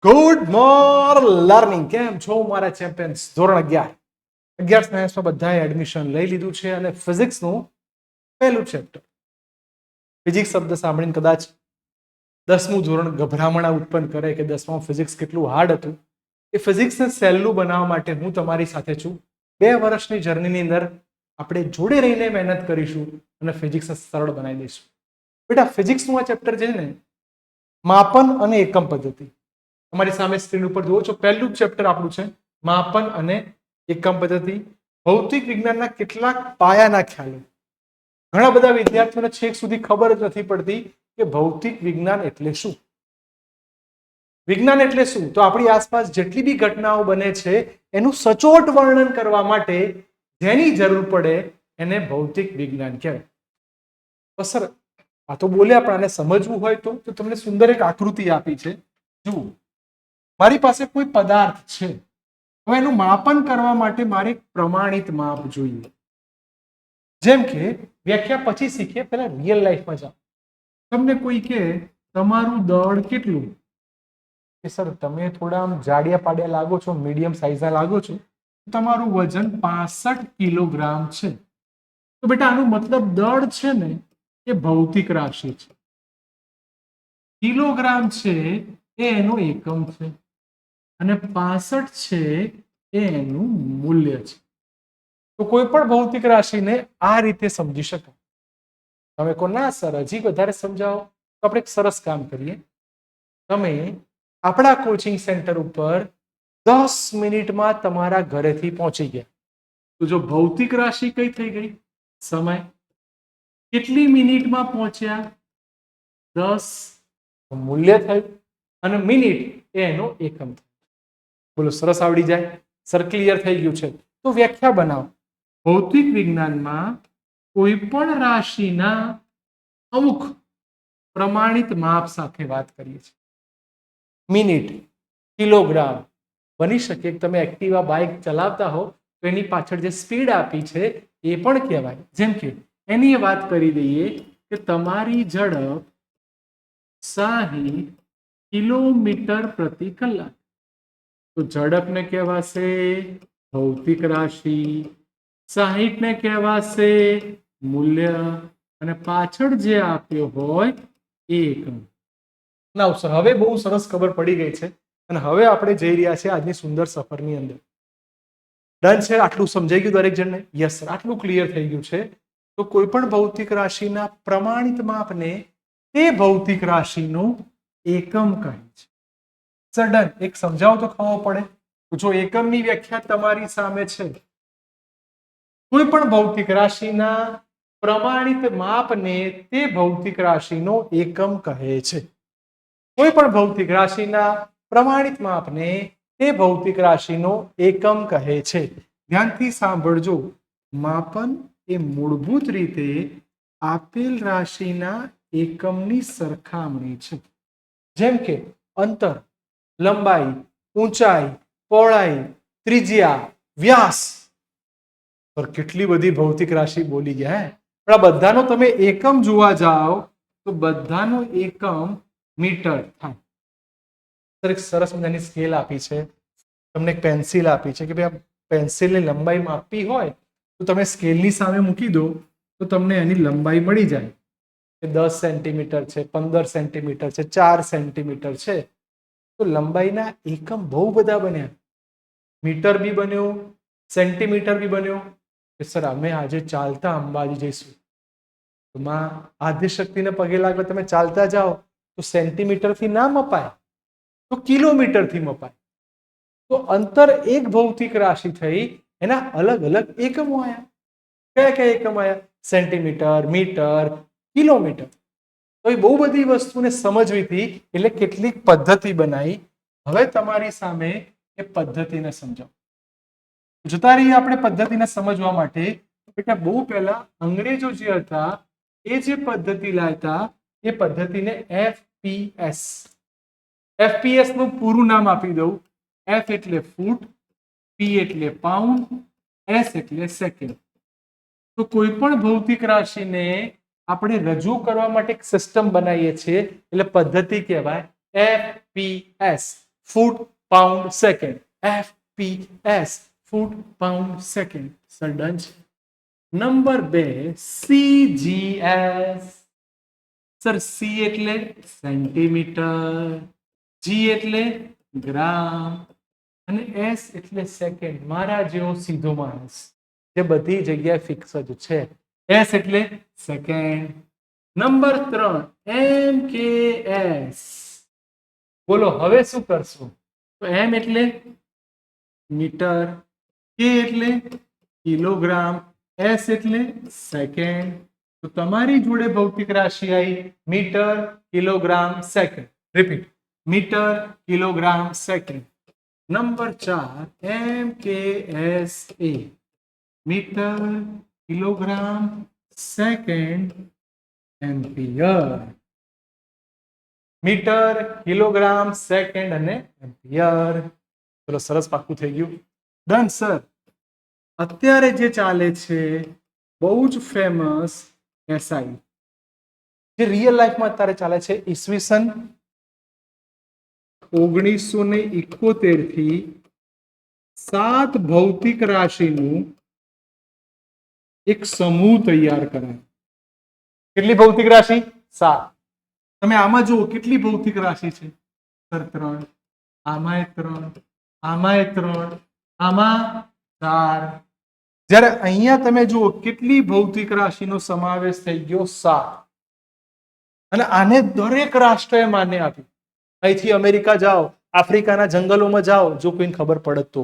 Good morning learning. કેમ છો મારા ચેમ્પિયન્સ? ધોરણ 11 સાયન્સમાં બધાએ એડમિશન લઈ લીધું છે અને ફિઝિક્સનું પહેલું ચેપ્ટર. ફિઝિક્સ શબ્દ સાંભળીને કદાચ 10મું ધોરણ ગભરામણા ઉત્પન્ન કરે કે 10માં ફિઝિક્સ કેટલું હાર્ડ હતું. એ ફિઝિક્સને સહેલું બનાવવા માટે હું તમારી સાથે છું. 2 વર્ષની જર્નીની અંદર આપણે જોડે રહીને મહેનત કરીશું અને ફિઝિક્સને સરળ બનાવી દઈશું. બેટા, ફિઝિક્સનું આ ચેપ્ટર છે ને, માપન અને એકમ પદ્ધતિ. તમારી સામે સ્ક્રીન ઉપર જુઓ છો, પહેલું ચેપ્ટર આપણું છે માપન અને એકમ પદ્ધતિ. ભૌતિક વિજ્ઞાનના કેટલાક પાયાના ખ્યાલો. ઘણા બધા વિદ્યાર્થીઓને છેક સુધી ખબર જ નથી પડતી કે ભૌતિક વિજ્ઞાન એટલે શું. વિજ્ઞાન એટલે શું? તો આપણી આસપાસ જેટલી બી ઘટનાઓ બને છે એનું સચોટ વર્ણન કરવા માટે જેની જરૂર પડે એને ભૌતિક વિજ્ઞાન કહેવાય. સર, આ તો બોલ્યા, પણ આને સમજવું હોય તો તમને સુંદર એક આકૃતિ આપી છે. જુઓ, મારી પાસે કોઈ પદાર્થ છે. હવે એનું માપન કરવા માટે મારે એક પ્રમાણિત માપ જોઈએ. જેમ કે વ્યાખ્યા પછી શીખીએ, પહેલા રિયલ લાઈફમાં જાઓ. તમને કોઈ કહે તમારું દળ કેટલું, કે સર તમે થોડા આમ જાડિયા પાડિયા લાગો છો, મીડિયમ સાઈઝના લાગો છો, તમારું વજન 65 કિલોગ્રામ છે. તો બેટા, આનો મતલબ દળ છે ને એ ભૌતિક રાશિ છે. કિલોગ્રામ છે એ એનો એકમ છે અને 65 છે એ એનું મૂલ્ય છે. તો કોઈ પણ ભૌતિક રાશિને આ રીતે સમજી શકાય. તમે કહો ના સર, હજી વધારે સમજાવો. તો આપણે એક સરસ કામ કરીએ. તમે આપણા કોચિંગ સેન્ટર ઉપર 10 મિનિટમાં તમારા ઘરેથી પહોંચી ગયા. તો જો ભૌતિક રાશિ કઈ થઈ ગઈ? સમય. કેટલી મિનિટમાં પહોંચ્યા? 10. મૂલ્ય થયું અને મિનિટ એ એનો એકમ થયો. બોલો, સરસ આવડી જાય? સર, ક્લિયર થઈ ગયું છે. તો વ્યાખ્યા બનાવો. ભૌતિક વિજ્ઞાનમાં કોઈ પણ રાશિના અમુક પ્રમાણિત માપ સાથે વાત કરીએ છીએ. Minute, kilogram. બની શકે તમે એક્ટિવા બાઇક ચલાવતા હો તો એની પાછળ જે સ્પીડ આપી છે એ પણ કહેવાય. જેમ કે એની વાત કરી દઈએ કે તમારી ઝડપ 60 કિલોમીટર પ્રતિ કલાક. તો ઝડપને કહેવાશે ભૌતિક રાશિ, 60 ને કહેવાશે મૂલ્ય, અને પાછળ જે આપ્યો હોય એ એકમ. ના સર, હવે બહુ સરસ ખબર પડી ગઈ છે અને હવે આપણે જઈ રહ્યા છીએ આજની સુંદર સફરની અંદર. ડન છે? આટલું સમજાઈ ગયું દરેક જણને? યસ સર, આટલું ક્લિયર થઈ ગયું છે. તો કોઈ પણ ભૌતિક રાશિના પ્રમાણિત માપને તે ભૌતિક રાશિનું એકમ કહે છે. Sir done. એક સમજાવો તો ખબર પડે. જો એકમની વ્યાખ્યા તમારી સામે છે, કોઈ પણ ભૌતિક રાશિના પ્રમાણિત માપને તે ભૌતિક રાશિનો એકમ કહે છે. કોઈ પણ ભૌતિક રાશિના પ્રમાણિત માપને તે ભૌતિક રાશિનો એકમ કહે છે. ધ્યાનથી સાંભળજો. માપન એ મૂળભૂત રીતે આપેલ રાશિના એકમની સરખામણી છે. જેમ કે અંતર, લંબાઈ, ઊંચાઈ, પહોળાઈ, ત્રિજ્યા, વ્યાસ. પર કેટલી બધી ભૌતિક રાશિ બોલી ગયા હે. પણ આ બધાનો તમે એકમ જોવા જાઓ તો બધાનો એકમ મીટર થાય. એક સરસ મજાની સ્કેલ આપી છે, તમને એક પેન્સિલ આપી છે કે ભાઈ આ પેન્સિલની લંબાઈ માપવી હોય તો તમે સ્કેલની સામે મૂકી દો તો તમને એની લંબાઈ મળી જાય કે 10 સેન્ટીમીટર છે, 15 સેન્ટીમીટર છે, 4 સેન્ટીમીટર છે. તો લંબાઈના એકમ બહુ બધા બન્યા. મીટર બી બન્યો, સેન્ટીમીટર બી બન્યો. કે સર અમે આજે ચાલતા અંબાજી જઈશું, તો માં આદ્યશક્તિને પગે લાગવા તમે ચાલતા જાઓ તો સેન્ટીમીટરથી ના મપાય, તો કિલોમીટરથી મપાય. તો અંતર એક ભૌતિક રાશિ થઈ, એના અલગ અલગ એકમો આવ્યા. કયા કયા એકમ આવ્યા? Centimetre, metre, kilometre. તો એ બહુ બધી વસ્તુને સમજવી હતી એટલે કેટલીક પદ્ધતિ બનાવી. હવે તમારી સામે એ પદ્ધતિને સમજાવો. જતા રહીએ આપણે પદ્ધતિને સમજવા માટે. બેટા, બહુ પહેલા અંગ્રેજો જે હતા એ જે પદ્ધતિ લાવતા એ પદ્ધતિને FPS. FPS નું પૂરું નામ આપી દઉં. F એટલે ફૂટ, P એટલે પાઉન્ડ, S એટલે સેકન્ડ. તો કોઈ પણ ભૌતિક રાશિને આપણે રજૂ કરવા માટે એક સિસ્ટમ બનાવીએ છીએ એટલે પદ્ધતિ કહેવાય FPS. ફૂટ પાઉન્ડ સેકન્ડ. FPS ફૂટ પાઉન્ડ સેકન્ડ. સર ડન છે. Number 2 CGS. સર સી એટલે સેન્ટીમીટર, જી એટલે ગ્રામ અને એસ એટલે સેકન્ડ. મારા જેવો સીધો માણસ જે બધી જગ્યાએ ફિક્સ જ છે. એસ એટલે સેકન્ડ. Number 3 MKS. બોલો હવે શું કરશું? તો એમ એટલે મીટર, કે એટલે કિલોગ્રામ, એસ એટલે સેકન્ડ. તો તમારી જોડે ભૌતિક રાશિ આવી metre, kilogram, second. Repeat, metre, kilogram, second. Number 4 MKSA. Metre, kilogram, second, ampere. Metre, kilogram, second અને એમ્પિયર. ચલો સરસ, પાક્કું થઈ ગયું. Done sir. અત્યારે જે ચાલે છે બહુ જ ફેમસ એસઆઈ, જે રિયલ લાઈફમાં અત્યારે ચાલે છે, ઈસવીસન 1971 થી 7 ભૌતિક રાશિનું એક સમૂહ તૈયાર કરાય. કેટલી ભૌતિક રાશિ? 7. તમે આમાં જુઓ કેટલી ભૌતિક રાશિ છે. સર 3, આમાં 3, આમાં 3, આમાં 4. જ્યારે અહીંયા તમે જુઓ કેટલી ભૌતિક રાશિનો સમાવેશ થઈ ગયો? 7. અને આને દરેક રાષ્ટ્રએ માન્ય આપ્યું. અહીંથી અમેરિકા જાઓ, આફ્રિકાના જંગલોમાં જાઓ, જો કોઈને ખબર પડે તો.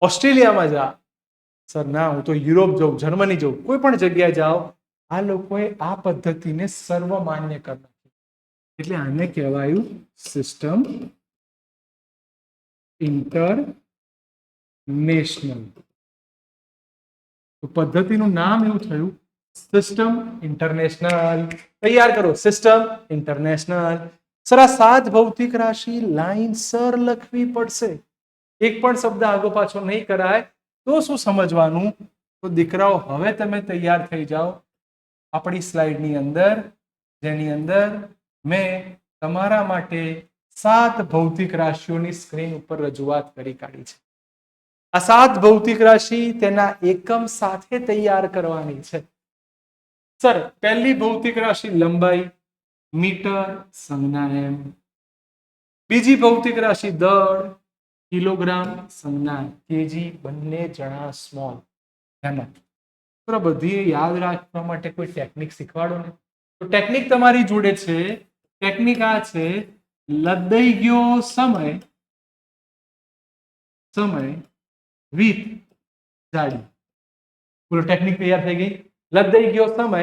ઓસ્ટ્રેલિયામાં જા, સર ના હું તો યુરોપ જાઉં, જર્મની જાઉં, કોઈ પણ જગ્યાએ જાઓ, આ લોકોએ આ પદ્ધતિને સર્વમાન્ય કરી નાખી. એટલે આને કહેવાયું સિસ્ટમ ઇન્ટરનેશનલ. તો પદ્ધતિનું નામ એવું થયું સિસ્ટમ ઇન્ટરનેશનલ. તૈયાર કરો સિસ્ટમ ઇન્ટરનેશનલ. સર આ 7 ભૌતિક રાશિ લાઈન સર લખવી પડશે. એક પણ શબ્દ આગો પાછો નહીં કરાય. તો શું સમજવાનું? તો દીકરાઓ હવે તમે તૈયાર થઈ જાઓ આપણી સ્લાઇડની અંદર, જેની અંદર મેં તમારા માટે 7 ભૌતિક રાશિઓની સ્ક્રીન ઉપર રજૂઆત કરી કાઢી છે. આ 7 ભૌતિક રાશિ તેના એકમ સાથે તૈયાર કરવાની છે. સર પહેલી ભૌતિક રાશિ લંબાઈ મીટર, સંજ્ઞા એમ. બીજી ભૌતિક રાશિ દળ કિલોગ્રામ, સંજ્ઞા કેજી, બંને જણા સ્મોલ. બધી યાદ રાખવા માટે કોઈ ટેકનિક શીખવાડો ને. તો ટેકનિક તમારી જોડે છે. ટેકનિક આ છે, લદાઈ ગયો સમય વિથ જાડી. બોલો ટેકનિક તૈયાર થઈ ગઈ. લદાઈ ગયો સમય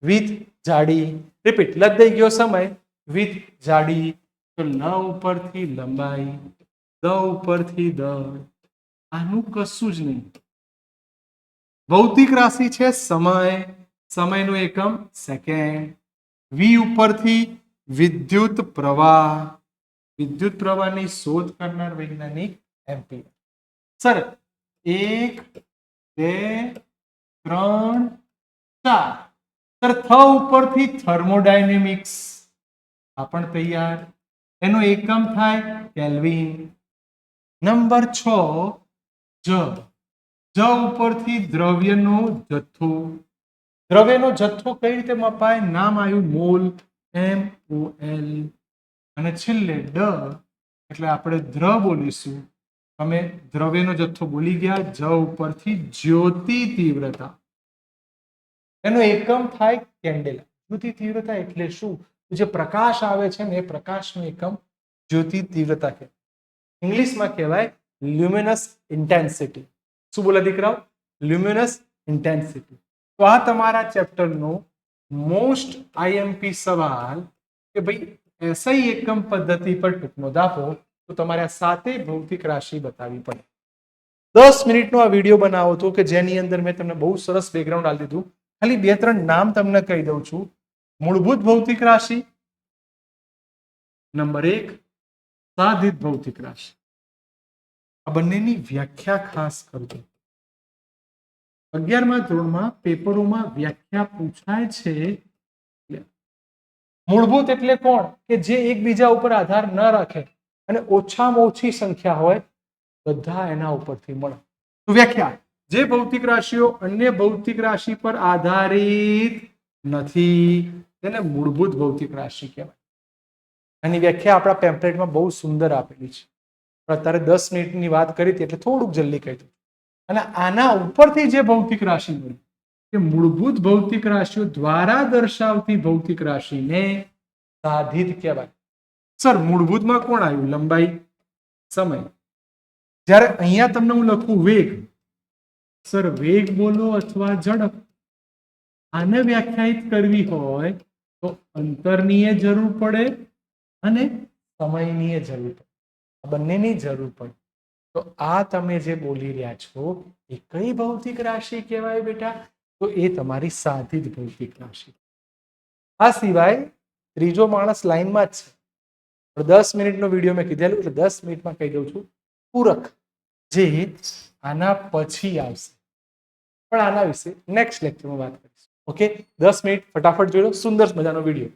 વિથ જાડી. રિપીટ, લદાઈ ગયો સમય વિથ જાડી. તો લ ઉપરથી લંબાઈ, દ ઉપરથી દળ. આનું કશું જ નહીં. ભૌતિક રાશિ છે સમય, સમયનો એકમ સેકન્ડ. વી ઉપરથી વિદ્યુત પ્રવાહ, વિદ્યુત પ્રવાહની શોધ કરનાર વૈજ્ઞાનિક એમ્પિયર. સર 1, 2, 3, 4. સર થ ઉપરથી થર્મોડાયનેમિક્સ. આ પણ તૈયાર. એનો એકમ થાય કેલ્વિન. નંબર 6 જ ઉપરથી દ્રવ્યનો જથ્થો. દ્રવ્યનો જથ્થો કઈ રીતે મપાય? નામ આવ્યું મોલ, MOL. અને છેલ્લે ડ એટલે આપણે દ્ર બોલીશું. તમે દ્રવ્યનો જથ્થો બોલી ગયા. જ ઉપરથી જ્યોતિ તીવ્રતા. એનો એકમ થાય કેન્ડેલા. જ્યોતિ તીવ્રતા એટલે શું? જે પ્રકાશ આવે છે ને એ પ્રકાશનો એકમ જ્યોતિ તીવ્રતા કહેવાય. ઇંગ્લિશમાં કહેવાય લ્યુમિનસ ઇન્ટેન્સિટી. શું બોલે દીકરાઓ? Luminous intensity. તો આ તમારા ચેપ્ટરનો મોસ્ટ આઈએમપી સવાલ કે ભાઈ એસઆઈ એકમ પદ્ધતિ પર ટૂંકનો દાખલો. તો તમારે આ 7 ભૌતિક રાશિ બતાવવી પડે. 10 મિનિટનો આ વિડીયો બનાવો હતો કે જેની અંદર મેં તમને બહુ સરસ બેકગ્રાઉન્ડ આપી દીધું. ખાલી 2-3 નામ તમને કહી દઉં છું. મૂળભૂત ભૌતિક રાશિ નંબર 1, સાધિત ભૌતિક રાશિ. આ બંનેની વ્યાખ્યા ખાસ કરજો. 11મા ધોરણમાં પેપરોમાં વ્યાખ્યા પૂછાય છે. મૂળભૂત એટલે કોણ? કે જે એકબીજા ઉપર આધાર ન રાખે. અને ઓછામાં ઓછી સંખ્યા હોય બધા એના ઉપરથી મળે. તો વ્યાખ્યા, જે ભૌતિક રાશિઓ અન્ય ભૌતિક રાશિ પર આધારિત નથી તેને મૂળભૂત ભૌતિક રાશિ કહેવાય. આની વ્યાખ્યા આપણા પેમ્પલેટમાં બહુ સુંદર આપેલી છે. અત્યારે 10 મિનિટની વાત કરી હતી એટલે થોડુંક જલ્દી કહી દઉં. અને આના ઉપરથી જે ભૌતિક રાશિ મળી તે મૂળભૂત ભૌતિક રાશિઓ દ્વારા દર્શાવતી ભૌતિક રાશિને સાધિત કહેવાય. સર મૂળભૂતમાં કોણ આવ્યું? લંબાઈ, સમય. જ્યારે અહીંયા તમને હું લખું વેગ, સર વેગ બોલો અથવા ઝડપ, આને વ્યાખ્યાયિત કરવી હોય તો અંતરની જરૂર પડે અને સમયની જરૂર પડે, આ બંનેની જરૂર પડે. તો આ તમે જે બોલી રહ્યા છો એ કઈ ભૌતિક રાશિ કહેવાય બેટા? તો એ તમારી સાધિત ભૌતિક રાશિ. આ સિવાય ત્રીજો માણસ લાઈનમાં જ છે. 10 મિનિટનો વિડીયો મેં કીધેલું એટલે 10 મિનિટમાં કહી દઉં છું. પૂરક, જે આના પછી આવશે, પણ આના વિશે નેક્સ્ટ લેક્ચરમાં વાત કરીશું. ઓકે, 10 મિનિટ ફટાફટ જોઈ લો, સુંદર મજાનો વિડીયો.